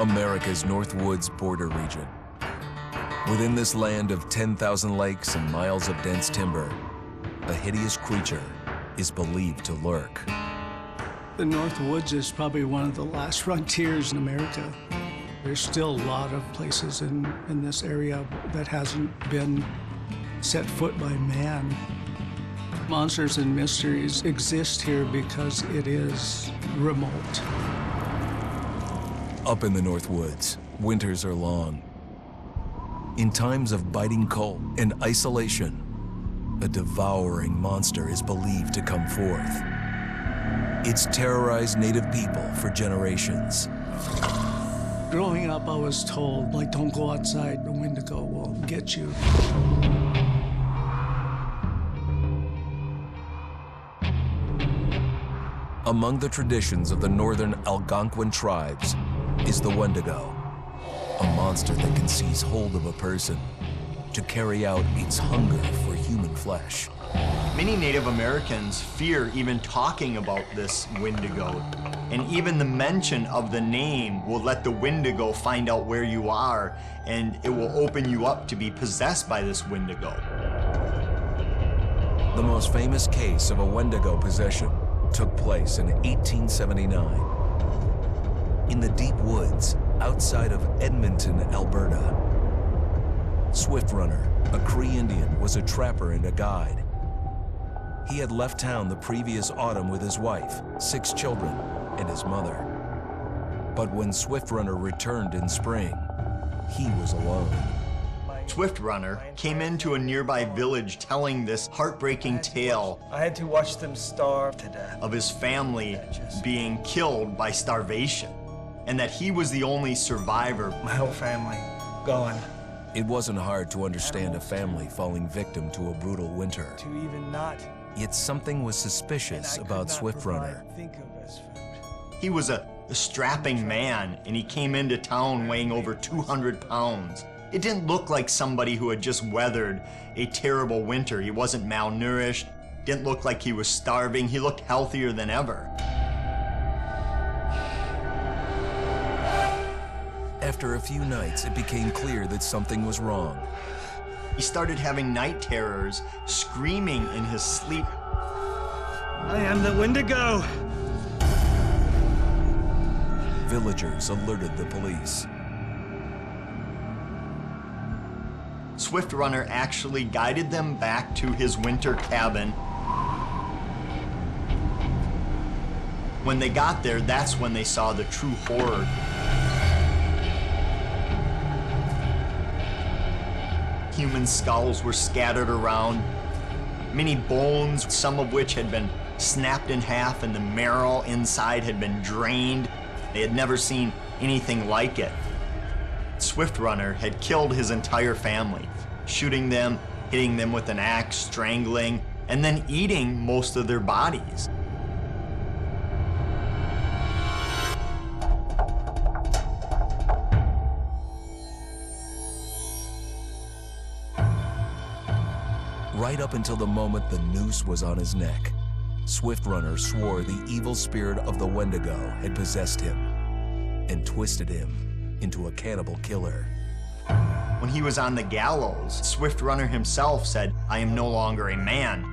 America's North Woods border region. Within this land of 10,000 lakes and miles of dense timber, a hideous creature is believed to lurk. The North Woods is probably one of the last frontiers in America. There's still a lot of places in this area that hasn't been set foot by man. Monsters and mysteries exist here because it is remote. Up in the North Woods, winters are long. In times of biting cold and isolation, a devouring monster is believed to come forth. It's terrorized native people for generations. Growing up, I was told, like, don't go outside, the Wendigo will get you. Among the traditions of the northern Algonquin tribes is the Wendigo, a monster that can seize hold of a person to carry out its hunger for human flesh. Many Native Americans fear even talking about this Wendigo, and even the mention of the name will let the Wendigo find out where you are, and it will open you up to be possessed by this Wendigo. The most famous case of a Wendigo possession took place in 1879 in the deep woods outside of Edmonton, Alberta. Swift Runner, a Cree Indian, was a trapper and a guide. He had left town the previous autumn with his wife, 6 children, and his mother. But when Swift Runner returned in spring, he was alone. Swift Runner came into a nearby village telling this heartbreaking tale. I had to watch them starve to death. Of his family being killed by starvation, and that he was the only survivor. My whole family gone. It wasn't hard to understand a family falling victim to a brutal winter. To even not. Yet something was suspicious about Swift Runner. Think of as food. He was a strapping man, and he came into town weighing over 200 pounds. It didn't look like somebody who had just weathered a terrible winter. He wasn't malnourished, didn't look like he was starving. He looked healthier than ever. After a few nights, it became clear that something was wrong. He started having night terrors, screaming in his sleep. I am the Wendigo. Villagers alerted the police. Swift Runner actually guided them back to his winter cabin. When they got there, that's when they saw the true horror. Human skulls were scattered around, many bones, some of which had been snapped in half, and the marrow inside had been drained. They had never seen anything like it. Swift Runner had killed his entire family, shooting them, hitting them with an axe, strangling, and then eating most of their bodies. Right up until the moment the noose was on his neck, Swift Runner swore the evil spirit of the Wendigo had possessed him and twisted him into a cannibal killer. When he was on the gallows, Swift Runner himself said, "I am no longer a man."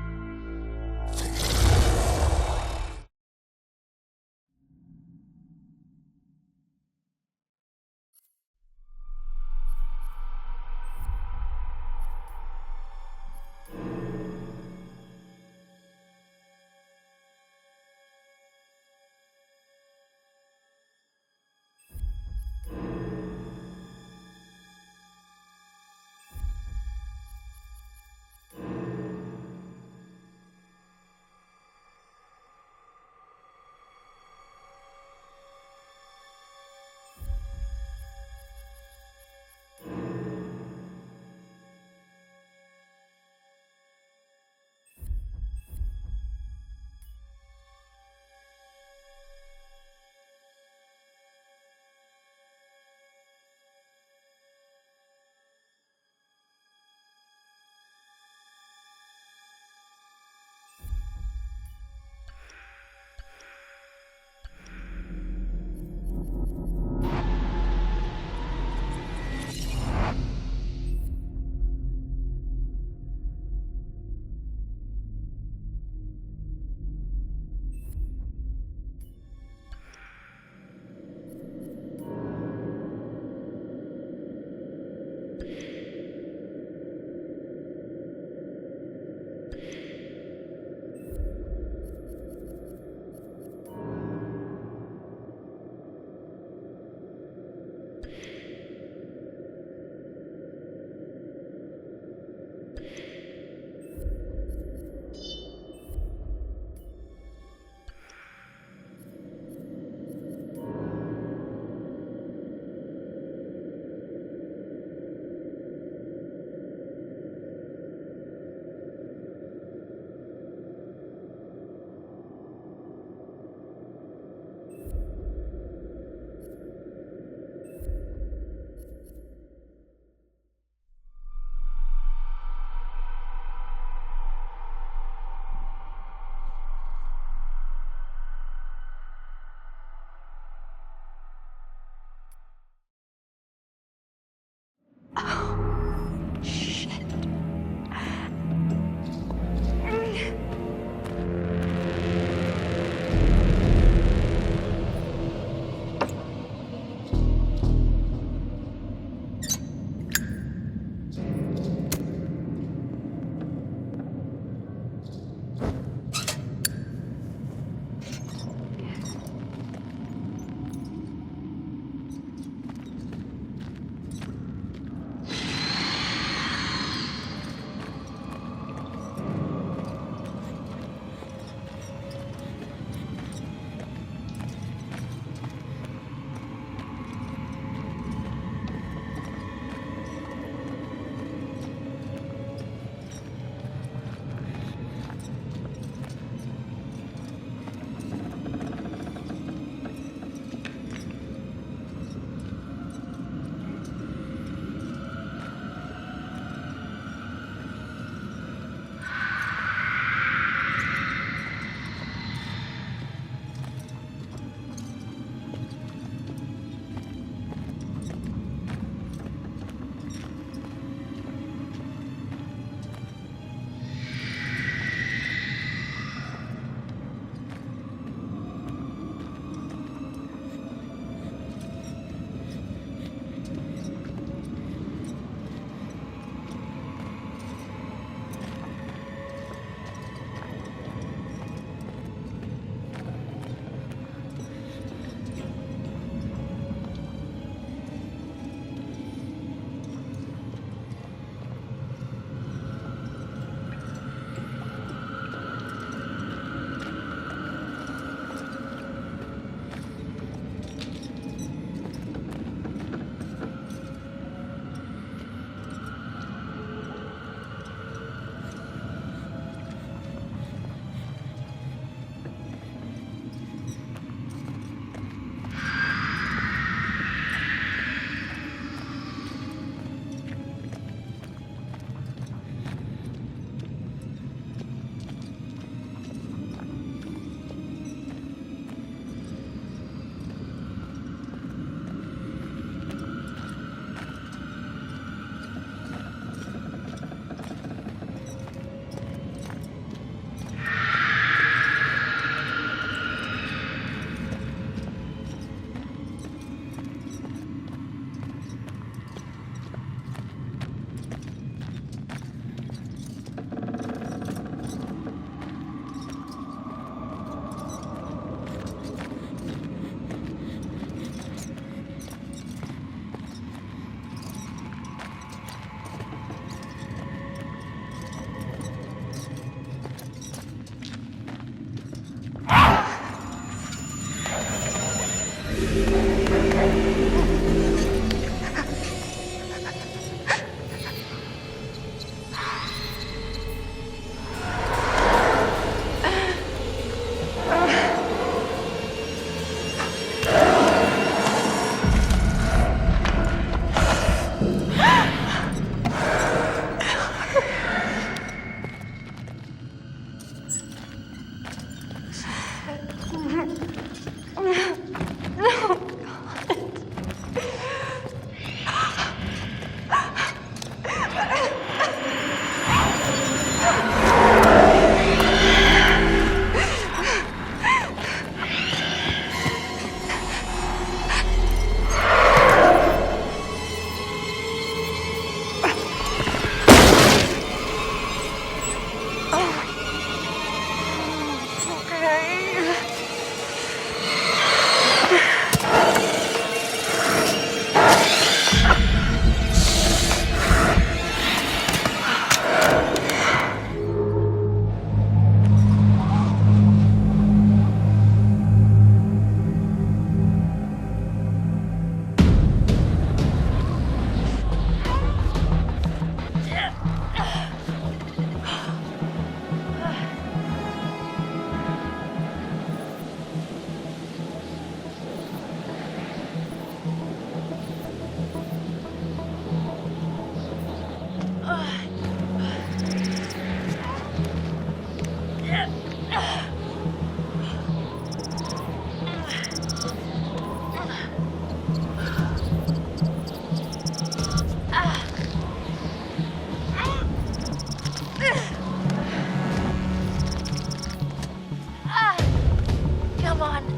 Come on.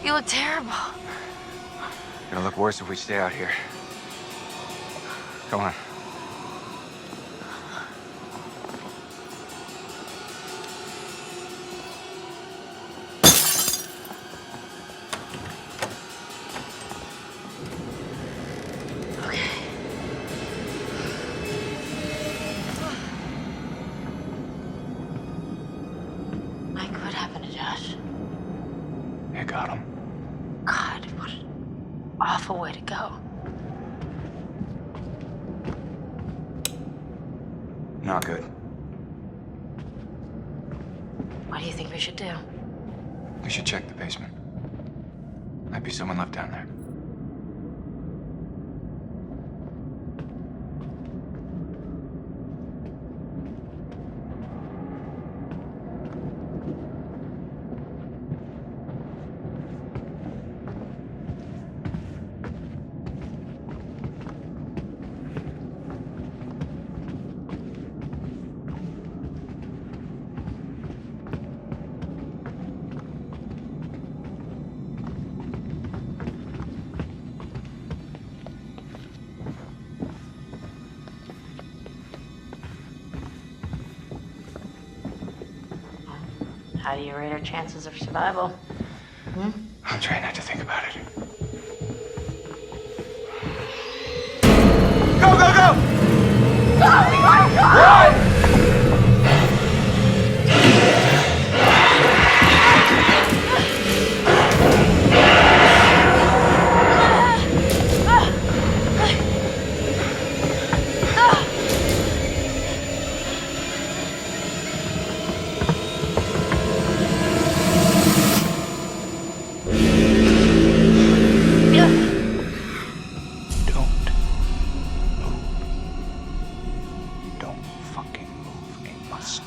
You look terrible. It'll look worse if we stay out here. Come on. Mike, what happened to Josh? You got him. God, what an awful way to go. Not good. What do you think we should do? We should check the basement. Might be someone left down there. How do you rate our chances of survival? I'm trying not to think about it. Go, go, go! Don't move. Don't fucking move, Amos.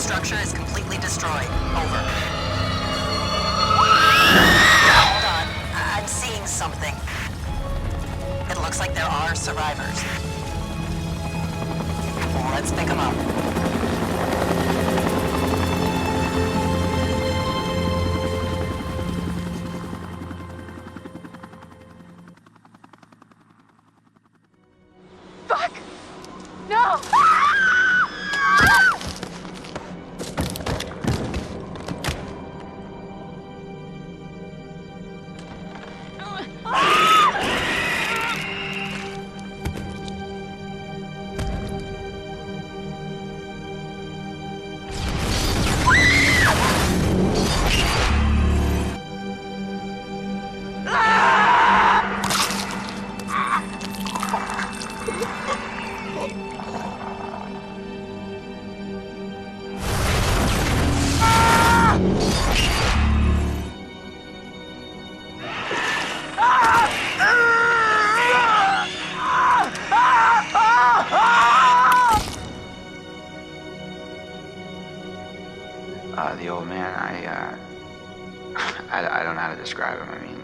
structure is completely destroyed. Over. Hold on. I'm seeing something. It looks like there are survivors. Let's pick them up. Fuck! No! The old man, I don't know how to describe him. I mean,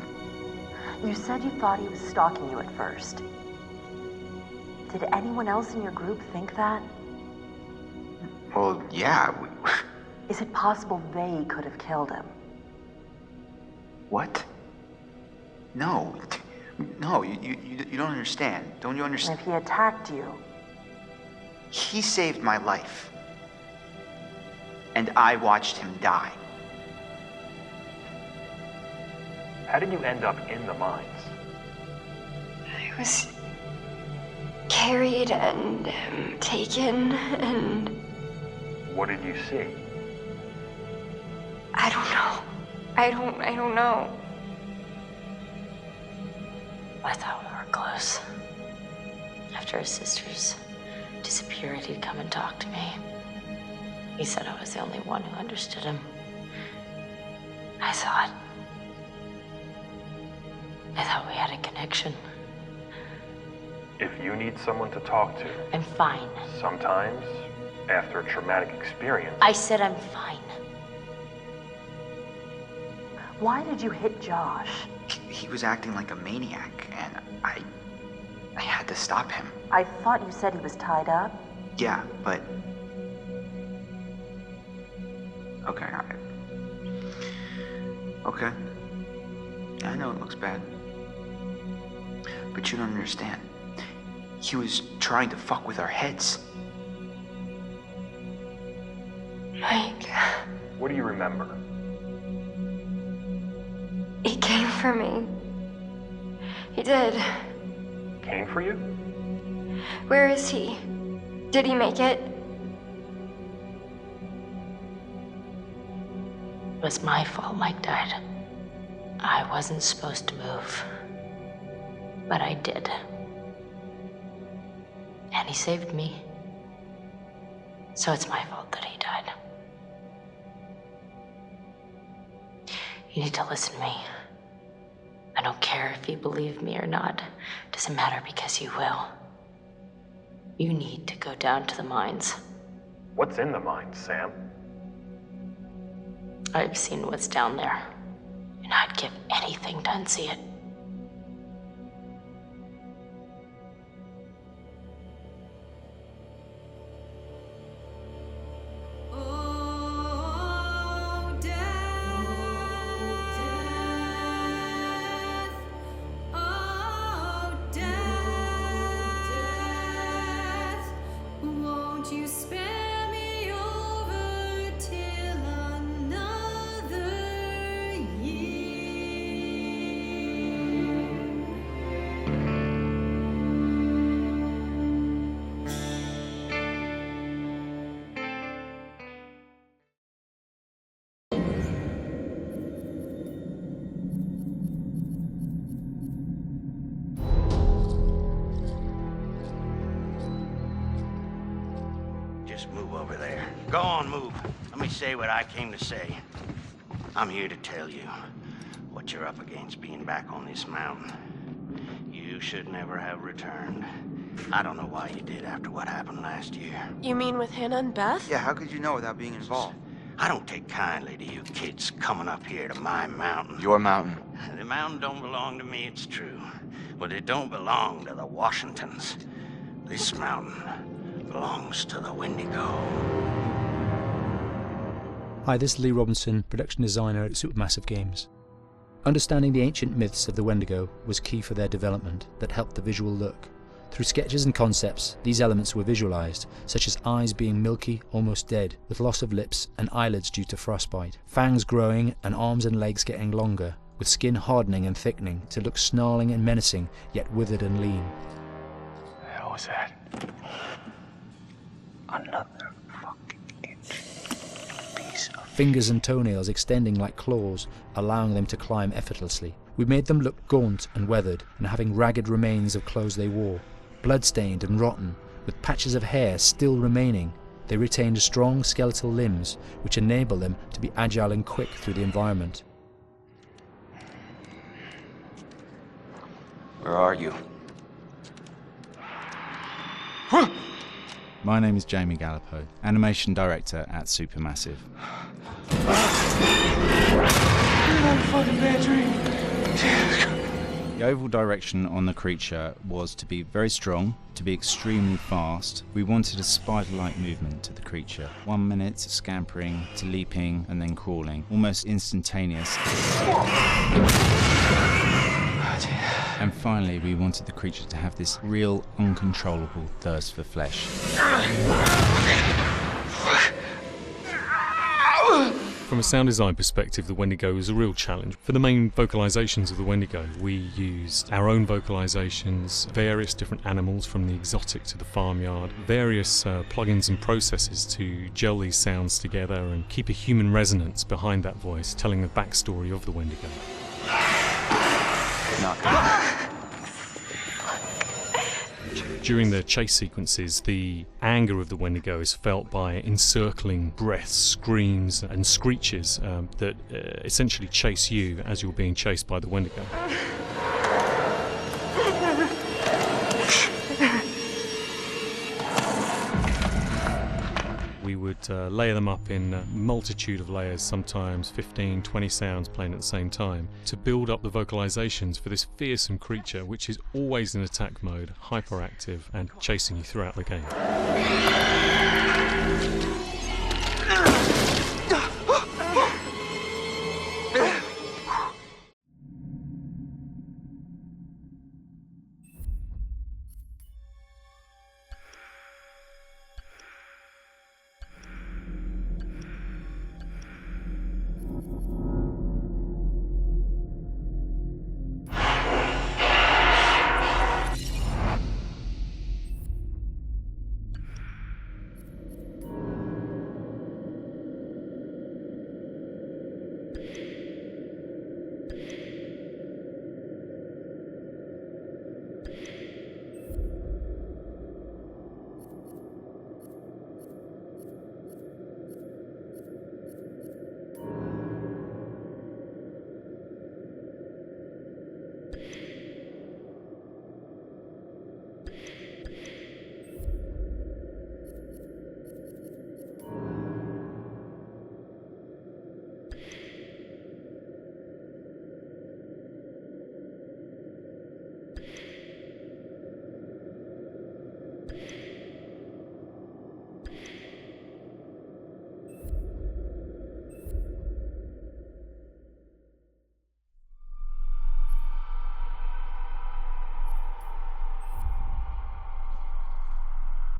You said you thought he was stalking you at first. Did anyone else in your group think that? well, yeah. Is it possible they could have killed him? What? No. No, you don't understand. Don't you And understand? if he attacked you, He saved my life. And I watched him die. How did you end up in the mines? I was carried and taken, and What did you see? I don't know. I don't know. I thought we were close. After his sisters disappeared, he'd come and talk to me. He said I was the only one who understood him. I thought we had a connection. If you need someone to talk to, I'm fine. sometimes, after a traumatic experience, I said I'm fine. why did you hit Josh? He was acting like a maniac, and I had to stop him. I thought you said he was tied up. Yeah, but... Okay, okay. I know it looks bad. But you don't understand. He was trying to fuck with our heads. Mike, what do you remember? he came for me. He did. Came for you? Where is he? Did he make it? It was my fault Mike died. I wasn't supposed to move. But I did. And he saved me. So it's my fault that he died. You need to listen to me. I don't care if you believe me or not. It doesn't matter because you will. You need to go down to the mines. What's in the mines, Sam? I've seen what's down there, and I'd give anything to unsee it. You spare me over till another year. Just move over there. Go on, move. Let me say what I came to say. I'm here to tell you what you're up against being back on this mountain. You should never have returned. I don't know why you did after what happened last year. You mean with Hannah and Beth? Yeah, how could you know without being involved? I don't take kindly to you kids coming up here to my mountain. Your mountain. The mountain don't belong to me, it's true. But it don't belong to the Washingtons. This mountain belongs to the Wendigo. Hi, this is Lee Robinson, production designer at Supermassive Games. Understanding the ancient myths of the Wendigo was key for their development that helped the visual look, Through sketches and concepts, these elements were visualized, such as eyes being milky, almost dead, with loss of lips and eyelids due to frostbite, fangs growing and arms and legs getting longer, with skin hardening and thickening to look snarling and menacing, yet withered and lean. The hell was that? Another fucking piece of... Fingers and toenails extending like claws, allowing them to climb effortlessly. We made them look gaunt and weathered, and having ragged remains of clothes they wore. Blood-stained and rotten, with patches of hair still remaining, they retained strong skeletal limbs, which enable them to be agile and quick through the environment. Where are you? My name is Jamie Gallipo, animation director at Supermassive. Fucking bad dream. The overall direction on the creature was to be very strong, to be extremely fast. We wanted a spider-like movement to the creature. 1 minute scampering to leaping and then crawling, almost instantaneous. And finally, we wanted the creature to have this real, uncontrollable thirst for flesh. From a sound design perspective, the Wendigo is a real challenge. For the main vocalisations of the Wendigo, we used our own vocalisations, various different animals from the exotic to the farmyard, various plugins and processes to gel these sounds together and keep a human resonance behind that voice, telling the backstory of the Wendigo. During the chase sequences, the anger of the Wendigo is felt by encircling breaths, screams and screeches that essentially chase you as you're being chased by the Wendigo. We would layer them up in a multitude of layers, sometimes 15, 20 sounds playing at the same time, to build up the vocalizations for this fearsome creature which is always in attack mode, hyperactive and chasing you throughout the game.